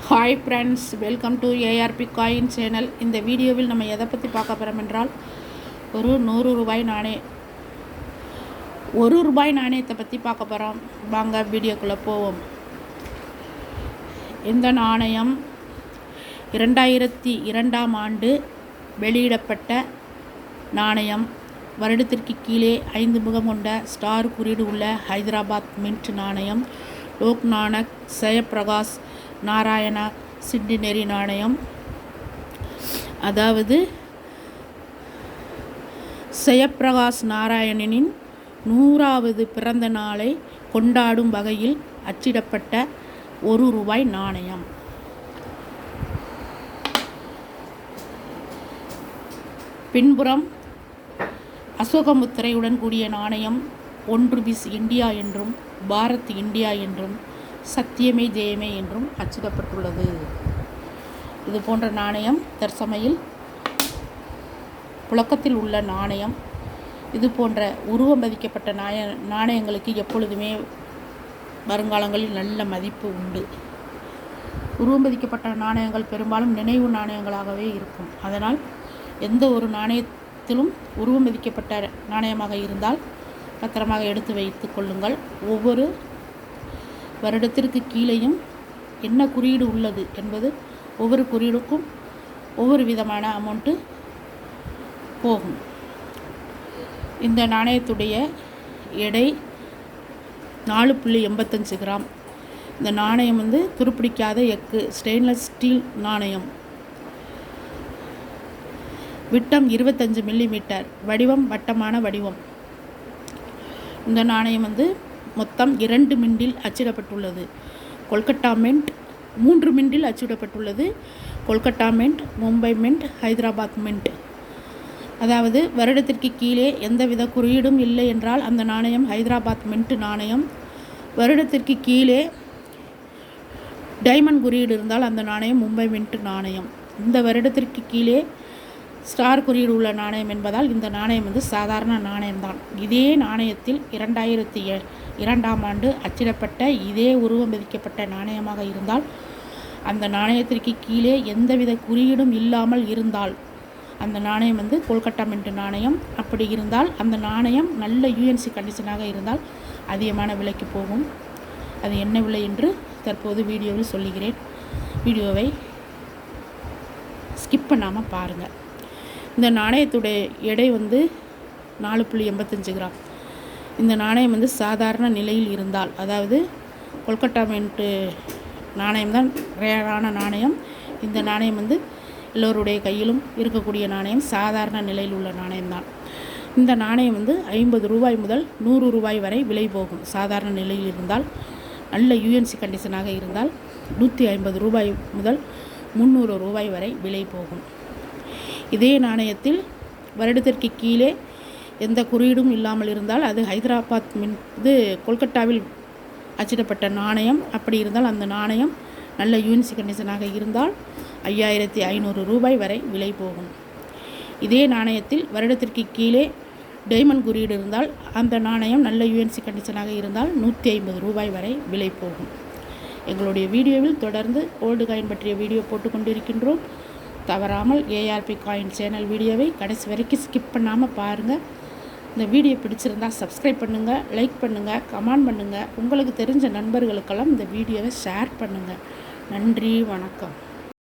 Hi friends, welcome to ARP coin channel. இந்த வீடியோவில் நம்ம எதை பற்றி பார்க்க போகிறோம் என்றால் ஒரு 100 ரூபாய் நாணயம், 1 ரூபாய் நாணயத்தை பற்றி பார்க்க போகிறோம். வாங்க வீடியோக்குள்ளே போவோம். இந்த நாணயம் 2002ஆம் ஆண்டு வெளியிடப்பட்ட நாணயம். வருடத்திற்கு கீழே 5 முகம் கொண்ட ஸ்டார் குறியீடு உள்ள ஹைதராபாத் மின்ட் நாணயம். லோக்நானக் ஜெயப்பிரகாஷ் நாராயணா சிண்டினரி நாணயம். அதாவது ஜெயப்பிரகாஷ் நாராயணனின் 100வது பிறந்த நாளை கொண்டாடும் வகையில் அச்சிடப்பட்ட 1 ரூபாய் நாணயம். பின்புறம் அசோகமுத்திரையுடன் கூடிய நாணயம் 1 ரூபீஸ் இந்தியா என்றும் பாரத் இந்தியா என்றும் சத்தியமே ஜெயமே என்றும் அச்சிடப்பட்டுள்ளது. இது போன்ற நாணயம் தற்சமயில் புழக்கத்தில் உள்ள நாணயம். இது போன்ற உருவம் பதிக்கப்பட்ட நாணயங்களுக்கு எப்பொழுதுமே வருங்காலங்களில் நல்ல மதிப்பு உண்டு. உருவம் பதிக்கப்பட்ட நாணயங்கள் பெரும்பாலும் நினைவு நாணயங்களாகவே இருக்கும். அதனால் எந்த ஒரு நாணயத்திலும் உருவம் பதிக்கப்பட்ட நாணயமாக இருந்தால் பத்திரமாக எடுத்து வைத்து கொள்ளுங்கள். ஒவ்வொரு வருடத்திற்கு கீழேயும் என்ன குறியீடு உள்ளது என்பது ஒவ்வொரு குறியீடுக்கும் ஒவ்வொரு விதமான அமௌண்ட்டு போகும். இந்த நாணயத்துடைய எடை 4.85 கிராம். இந்த நாணயம் துருப்பிடிக்காத எக்கு ஸ்டெயின்லெஸ் ஸ்டீல் நாணயம். விட்டம் 25 மில்லிமீட்டர். வடிவம் வட்டமான வடிவம். இந்த நாணயம் மொத்தம் 2 மிண்டில் அச்சிடப்பட்டுள்ளது. கொல்கட்டா மின்ட் 3 மிண்டில் அச்சிடப்பட்டுள்ளது. Kolkata mint, Mumbai mint, Hyderabad mint. அதாவது வருடத்திற்கு கீழே எந்தவித குறியீடும் இல்லை என்றால் அந்த நாணயம் ஹைதராபாத் மின்ட் நாணயம். வருடத்திற்கு கீழே டைமண்ட் குறியீடு இருந்தால் அந்த நாணயம் மும்பை மின்ட் நாணயம். இந்த வருடத்திற்கு கீழே ஸ்டார் குறியீடு உள்ள நாணயம் என்பதால் இந்த நாணயம் சாதாரண நாணயம்தான். இதே நாணயத்தில் 2002ஆம் ஆண்டு அச்சிடப்பட்ட இதே உருவம் பதிக்கப்பட்ட நாணயமாக இருந்தால் அந்த நாணயத்திற்கு கீழே எந்தவித குறியீடும் இல்லாமல் இருந்தால் அந்த நாணயம் கொல்கட்டா மின்ட் நாணயம். அப்படி இருந்தால் அந்த நாணயம் நல்ல யூஎன்சி கண்டிஷனாக இருந்தால் அதிகமான விலைக்கு போகும். அது என்ன விலை என்று தற்போது வீடியோவில் சொல்லுகிறேன். வீடியோவை ஸ்கிப் பண்ணாமல் பாருங்கள். இந்த நாணயத்துடைய எடை 4.85 கிராம். இந்த நாணயம் சாதாரண நிலையில் இருந்தால், அதாவது கொல்கட்டா மின்ட்டு நாணயம்தான் ரேரான நாணயம். இந்த நாணயம் எல்லோருடைய கையிலும் இருக்கக்கூடிய நாணயம். சாதாரண நிலையில் உள்ள நாணயம்தான். இந்த நாணயம் 50 ரூபாய் முதல் 100 ரூபாய் வரை விலை போகும். சாதாரண நிலையில் இருந்தால், நல்ல யூஎன்சி கண்டிஷனாக இருந்தால் 150 ரூபாய் முதல் 300 ரூபாய் வரை விலை போகும். இதே நாணயத்தில் வருடத்திற்கு கீழே எந்த குறியீடும் இல்லாமல் இருந்தால் அது ஹைதராபாத் கொல்கட்டாவில் அச்சிடப்பட்ட நாணயம். அப்படி இருந்தால் அந்த நாணயம் நல்ல யூஎன்சி கண்டிஷனாக இருந்தால் 5500 ரூபாய் வரை விலை போகும். இதே நாணயத்தில் வருடத்திற்கு கீழே டைமண்ட் குறியீடு இருந்தால் அந்த நாணயம் நல்ல யூஎன்சி கண்டிஷனாக இருந்தால் 150 ரூபாய் வரை விலை போகும். எங்களுடைய வீடியோவில் தொடர்ந்து ஓல்டு காயின் பற்றிய வீடியோ போட்டு கொண்டிருக்கின்றோம். தவறாமல் ஏஆர்பி காயின் சேனல் வீடியோவை கடைசி வரைக்கும் ஸ்கிப் பண்ணாமல் பாருங்கள். இந்த வீடியோ பிடிச்சிருந்தால் சப்ஸ்கிரைப் பண்ணுங்கள், லைக் பண்ணுங்கள், கமெண்ட் பண்ணுங்கள். உங்களுக்கு தெரிஞ்ச நண்பர்களுக்கெல்லாம் இந்த வீடியோவை ஷேர் பண்ணுங்கள். நன்றி, வணக்கம்.